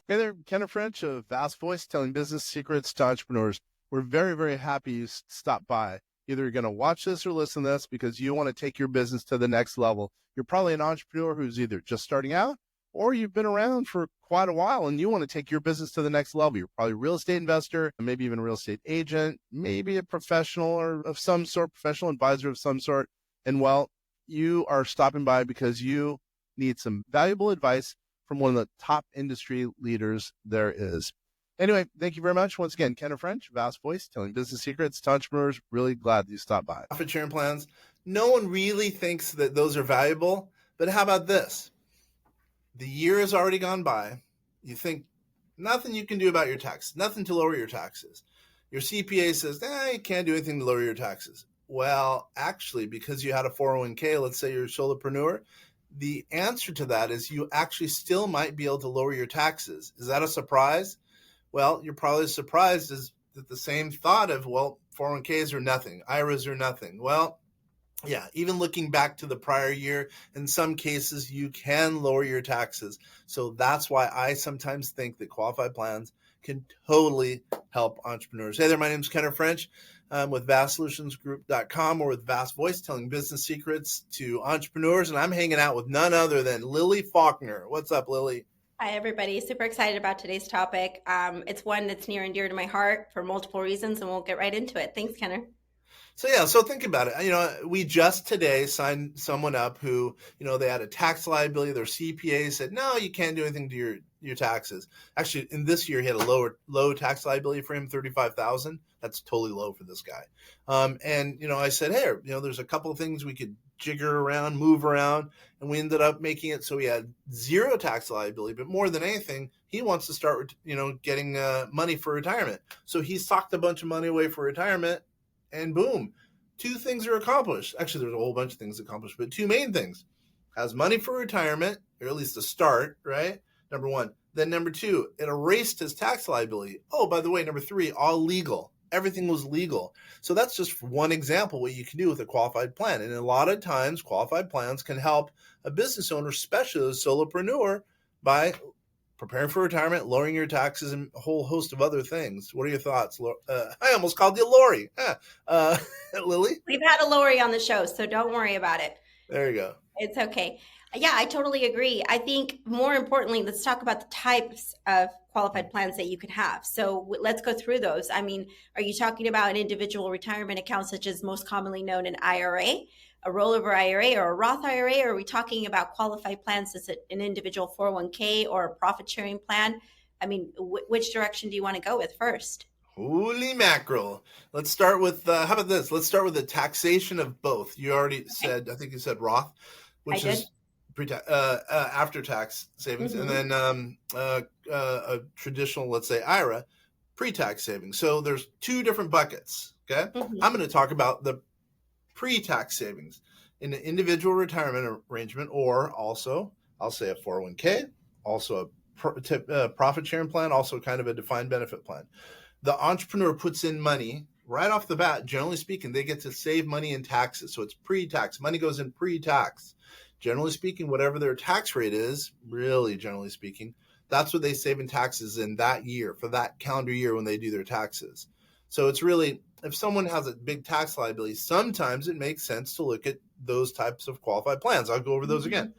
Hey there, Kenneth French of Vast Voice, telling business secrets to entrepreneurs. We're very, very happy you stopped by. Either you're going to watch this or listen to this because you want to take your business to the next level. You're probably an entrepreneur who's either just starting out or you've been around for quite a while and you want to take your business to the next level. You're probably a real estate investor, maybe even a real estate agent, maybe a professional or of some sort, professional advisor of some sort. And well, you are stopping by because you need some valuable advice from one of the top industry leaders there is. Anyway, thank you very much. Once again, Kenneth French, Vast Voice, telling business secrets to entrepreneurs. Really glad that you stopped by. Profit sharing plans. No one really thinks that those are valuable, but how about this? The year has already gone by. You think nothing you can do about your taxes, nothing to lower your taxes. Your CPA says, you can't do anything to lower your taxes. Well, actually, because you had a 401k, let's say you're a solopreneur, the answer to that is you actually still might be able to lower your taxes. Is that a surprise? Well, you're probably surprised is that the same thought of, 401ks are nothing, IRAs are nothing. Well, yeah, even looking back to the prior year, in some cases, you can lower your taxes. So that's why I sometimes think that qualified plans can totally help entrepreneurs. Hey there, my name is Kenneth French. I'm with vastsolutionsgroup.com or with Vast Voice, telling business secrets to entrepreneurs. And I'm hanging out with none other than Lily Falconer. What's up, Lily? Hi, everybody. Super excited about today's topic. It's one that's near and dear to my heart for multiple reasons, and we'll get right into it. Thanks, Kenner. So think about it. We just today signed someone up who, they had a tax liability. Their CPA said, no, you can't do anything to your taxes. Actually, in this year, he had a low tax liability for him, $35,000. That's totally low for this guy. I said, hey, there's a couple of things we could jigger around, move around, and we ended up making it so he had zero tax liability. But more than anything, he wants to start, getting money for retirement. So he socked a bunch of money away for retirement. And boom, two things are accomplished. Actually, there's a whole bunch of things accomplished, but two main things. Has money for retirement, or at least a start, right? Number one. Then number two, it erased his tax liability. Oh, by the way, number three, all legal. Everything was legal. So that's just one example what you can do with a qualified plan. And a lot of times, qualified plans can help a business owner, especially a solopreneur, by preparing for retirement, lowering your taxes, and a whole host of other things. What are your thoughts? I almost called you Lori. Lily? We've had a Lori on the show, so don't worry about it. There you go. It's okay. Yeah, I totally agree. I think more importantly, let's talk about the types of qualified plans that you can have. So let's go through those. I mean, are you talking about an individual retirement account, such as most commonly known an IRA, a rollover IRA, or a Roth IRA? Or are we talking about qualified plans as an individual 401k or a profit sharing plan? I mean, which direction do you want to go with first? Holy mackerel. Let's start with, how about this? Let's start with the taxation of both. You already said, I think you said Roth, which is after-tax savings, and then a traditional, let's say, IRA, pre-tax savings. So there's two different buckets, okay? I'm going to talk about the pre-tax savings in an individual retirement arrangement, or also, I'll say a 401k, also a profit sharing plan, also kind of a defined benefit plan. The entrepreneur puts in money right off the bat. Generally speaking, they get to save money in taxes. So it's pre-tax. Money goes in pre-tax. Generally speaking, whatever their tax rate is, really generally speaking, that's what they save in taxes in that year, for that calendar year when they do their taxes. So it's really, if someone has a big tax liability, sometimes it makes sense to look at those types of qualified plans. I'll go over those again.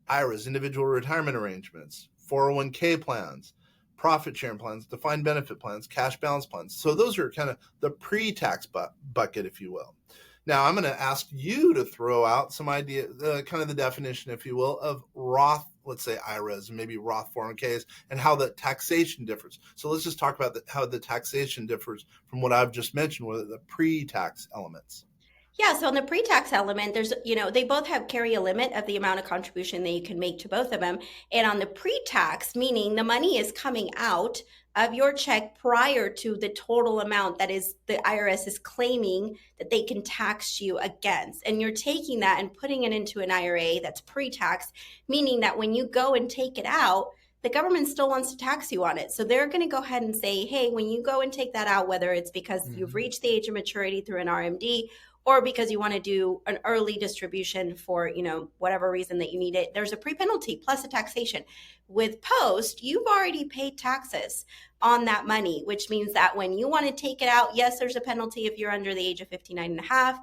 IRAs, individual retirement arrangements, 401k plans, profit sharing plans, defined benefit plans, cash balance plans. So those are kind of the pre-tax bucket, if you will. Now, I'm going to ask you to throw out some idea, kind of the definition, if you will, of Roth, let's say IRAs, and maybe Roth 401ks, and how the taxation differs. So let's just talk about how the taxation differs from what I've just mentioned, with the pre-tax elements. Yeah, so on the pre-tax element, there's, they both carry a limit of the amount of contribution that you can make to both of them. And on the pre-tax, meaning the money is coming out of your check prior to the total amount that is the IRS is claiming that they can tax you against. And you're taking that and putting it into an IRA that's pre-tax, meaning that when you go and take it out, the government still wants to tax you on it. So they're going to go ahead and say, hey, when you go and take that out, whether it's because you've reached the age of maturity through an RMD, or because you want to do an early distribution for, whatever reason that you need it, there's a pre-penalty plus a taxation. With post, you've already paid taxes on that money, which means that when you want to take it out, yes, there's a penalty if you're under the age of 59 and a half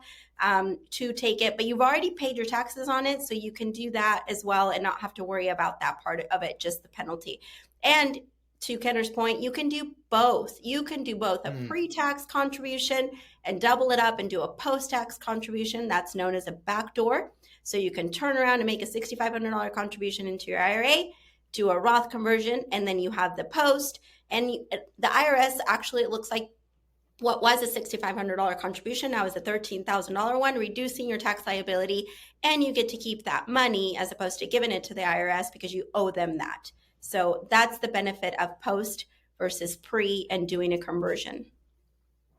to take it, but you've already paid your taxes on it. So you can do that as well and not have to worry about that part of it, just the penalty. And to Kenner's point, you can do both. You can do both a pre-tax contribution and double it up and do a post-tax contribution. That's known as a backdoor. So you can turn around and make a $6,500 contribution into your IRA, do a Roth conversion, and then you have the post. And the IRS, actually, it looks like what was a $6,500 contribution now is a $13,000 one, reducing your tax liability, and you get to keep that money as opposed to giving it to the IRS because you owe them that. So that's the benefit of post versus pre and doing a conversion.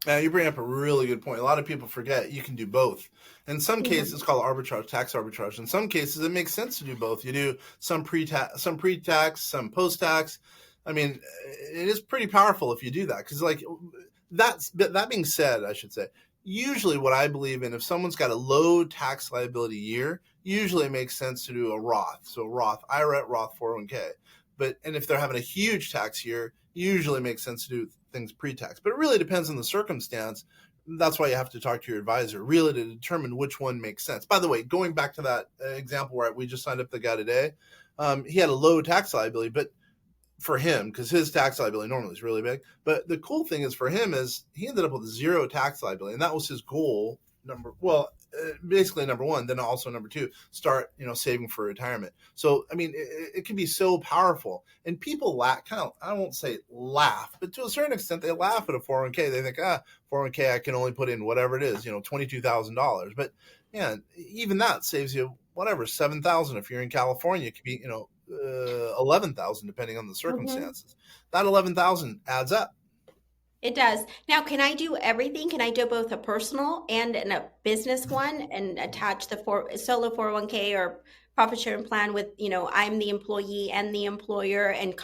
Now, you bring up a really good point. A lot of people forget you can do both. In some cases, it's called arbitrage, tax arbitrage. In some cases, it makes sense to do both. You do some pre-tax, some post-tax. I mean, it is pretty powerful if you do that. Because, that being said, I should say, usually what I believe in, if someone's got a low tax liability year, usually it makes sense to do a Roth. So Roth IRA, Roth 401k. And if they're having a huge tax year, usually it makes sense to do things pre-tax. But it really depends on the circumstance. That's why you have to talk to your advisor really to determine which one makes sense. By the way, going back to that example where we just signed up the guy today, he had a low tax liability, but for him, because his tax liability normally is really big. But the cool thing is for him is he ended up with zero tax liability, and that was his goal. Basically number one, then also number two, start, saving for retirement. So, I mean, it can be so powerful, and people laugh, I won't say laugh, but to a certain extent, they laugh at a 401k. They think, 401k, I can only put in whatever it is, $22,000. But man, even that saves you whatever, $7,000. If you're in California, it could be, $11,000, depending on the circumstances. That $11,000 adds up. It does. Now, can I do everything? Can I do both a personal and a business one and attach the solo 401k or profit sharing plan with, I'm the employee and the employer and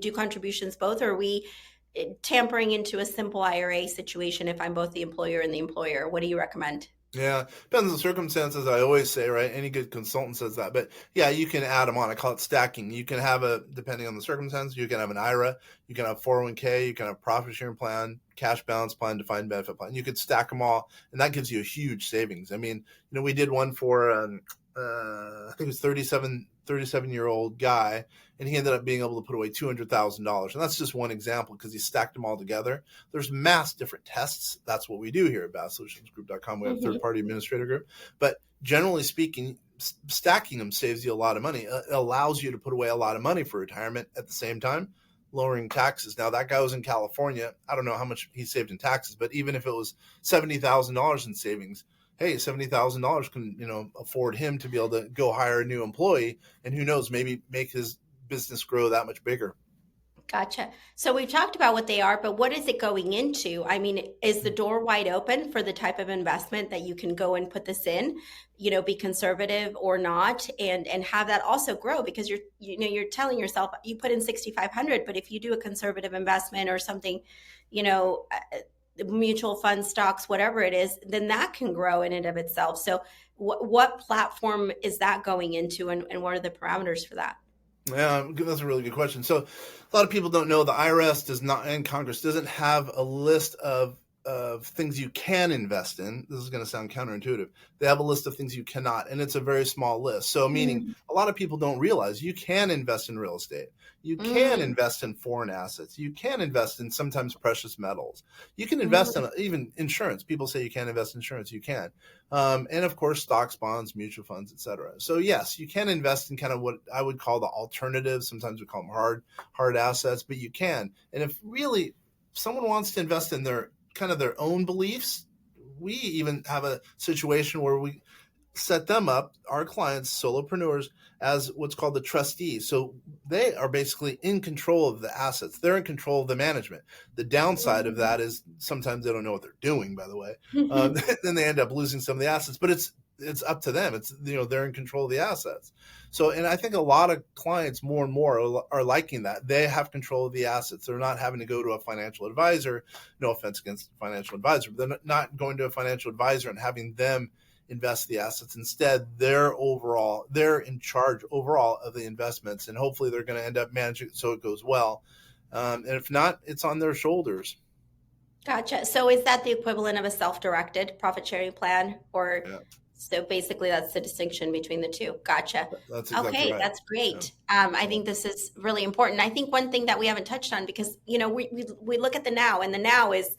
do contributions both? Or are we tampering into a simple IRA situation if I'm both the employer and the employer? What do you recommend? Yeah, depends on the circumstances. I always say, right? Any good consultant says that. But yeah, you can add them on. I call it stacking. You can have depending on the circumstances, you can have an IRA, you can have 401k, you can have profit sharing plan, cash balance plan, defined benefit plan. You could stack them all, and that gives you a huge savings. I mean, we did one for, I think it was 37-year-old guy, and he ended up being able to put away $200,000. And that's just one example because he stacked them all together. There's mass different tests. That's what we do here at BassSolutionsGroup.com. We have a third-party administrator group. But generally speaking, stacking them saves you a lot of money. It allows you to put away a lot of money for retirement at the same time, lowering taxes. Now, that guy was in California. I don't know how much he saved in taxes, but even if it was $70,000 in savings, hey, $70,000 can, afford him to be able to go hire a new employee, and who knows, maybe make his business grow that much bigger. Gotcha. So we've talked about what they are, but what is it going into? I mean, is the door wide open for the type of investment that you can go and put this in, be conservative or not, and have that also grow? Because you're telling yourself you put in 6,500, but if you do a conservative investment or something, mutual funds, stocks, whatever it is, then that can grow in and of itself. So what platform is that going into, and what are the parameters for that? Yeah, that's a really good question. So a lot of people don't know the IRS does not, and Congress doesn't have a list of things you can invest in. This is going to sound counterintuitive. They have a list of things you cannot, and it's a very small list. So meaning a lot of people don't realize you can invest in real estate. You can invest in foreign assets. You can invest in sometimes precious metals. You can invest in even insurance. People say you can't invest in insurance. You can. And of course, stocks, bonds, mutual funds, etc. So yes, you can invest in kind of what I would call the alternatives. Sometimes we call them hard assets, but you can. And if really someone wants to invest in their own beliefs, we even have a situation where we set them up, our clients, solopreneurs, as what's called the trustees. So they are basically in control of the assets. They're in control of the management. The downside of that is sometimes they don't know what they're doing, by the way. Then they end up losing some of the assets. But it's it's up to them. It's, they're in control of the assets. So, and I think a lot of clients more and more are liking that. They have control of the assets. They're not having to go to a financial advisor. No offense against the financial advisor, but they're not going to a financial advisor and having them invest the assets. Instead, they're in charge overall of the investments, and hopefully they're going to end up managing it so it goes well. And if not, it's on their shoulders. Gotcha. So is that the equivalent of a self-directed profit sharing plan? Or so basically that's the distinction between the two. Gotcha. That's exactly okay, right. That's great. Yeah. I think this is really important. I think one thing that we haven't touched on, because we look at the now, and the now is,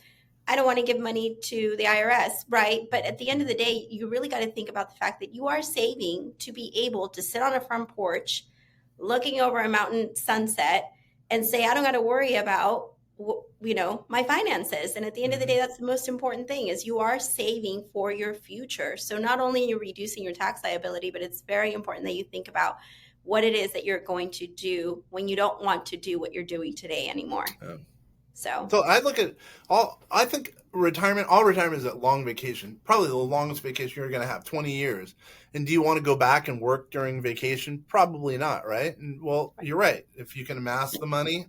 I don't want to give money to the IRS, right? But at the end of the day, you really got to think about the fact that you are saving to be able to sit on a front porch looking over a mountain sunset and say, I don't got to worry about my finances. And at the end of the day, that's the most important thing, is you are saving for your future. So not only are you reducing your tax liability, but it's very important that you think about what it is that you're going to do when you don't want to do what you're doing today anymore. So I look at I think all retirement is a long vacation, probably the longest vacation you're going to have, 20 years. And do you want to go back and work during vacation? Probably not, right? And well, you're right. If you can amass the money,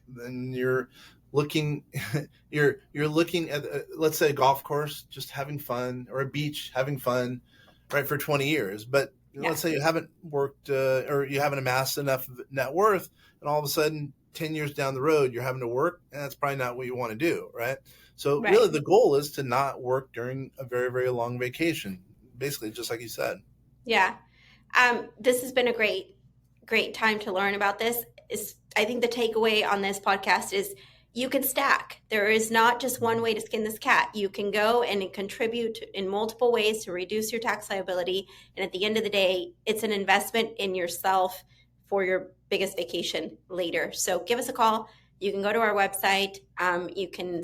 then you're looking at, let's say, a golf course, just having fun, or a beach, having fun, right, for 20 years. But let's say you haven't worked or you haven't amassed enough net worth, and all of a sudden 10 years down the road, you're having to work, and that's probably not what you want to do, right? So really the goal is to not work during a very, very long vacation, basically, just like you said. Yeah. This has been a great time to learn about this. I think the takeaway on this podcast is you can stack. There is not just one way to skin this cat. You can go and contribute in multiple ways to reduce your tax liability. And at the end of the day, it's an investment in yourself for your biggest vacation later. So give us a call. You can go to our website. You can,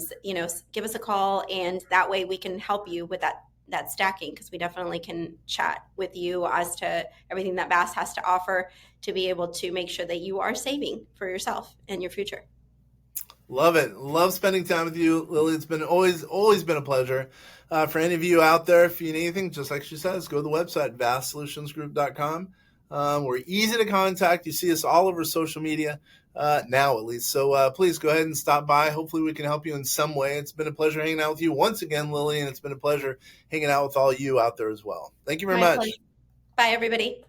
give us a call, and that way we can help you with that stacking, because we definitely can chat with you as to everything that Bass has to offer to be able to make sure that you are saving for yourself and your future. Love it. Love spending time with you, Lily. It's been always been a pleasure. For any of you out there, if you need anything, just like she says, go to the website, vastsolutionsgroup.com. We're easy to contact. You see us all over social media now, at least. So please go ahead and stop by. Hopefully we can help you in some way. It's been a pleasure hanging out with you once again, Lily, and it's been a pleasure hanging out with all you out there as well. Thank you very much. Pleasure. Bye, everybody.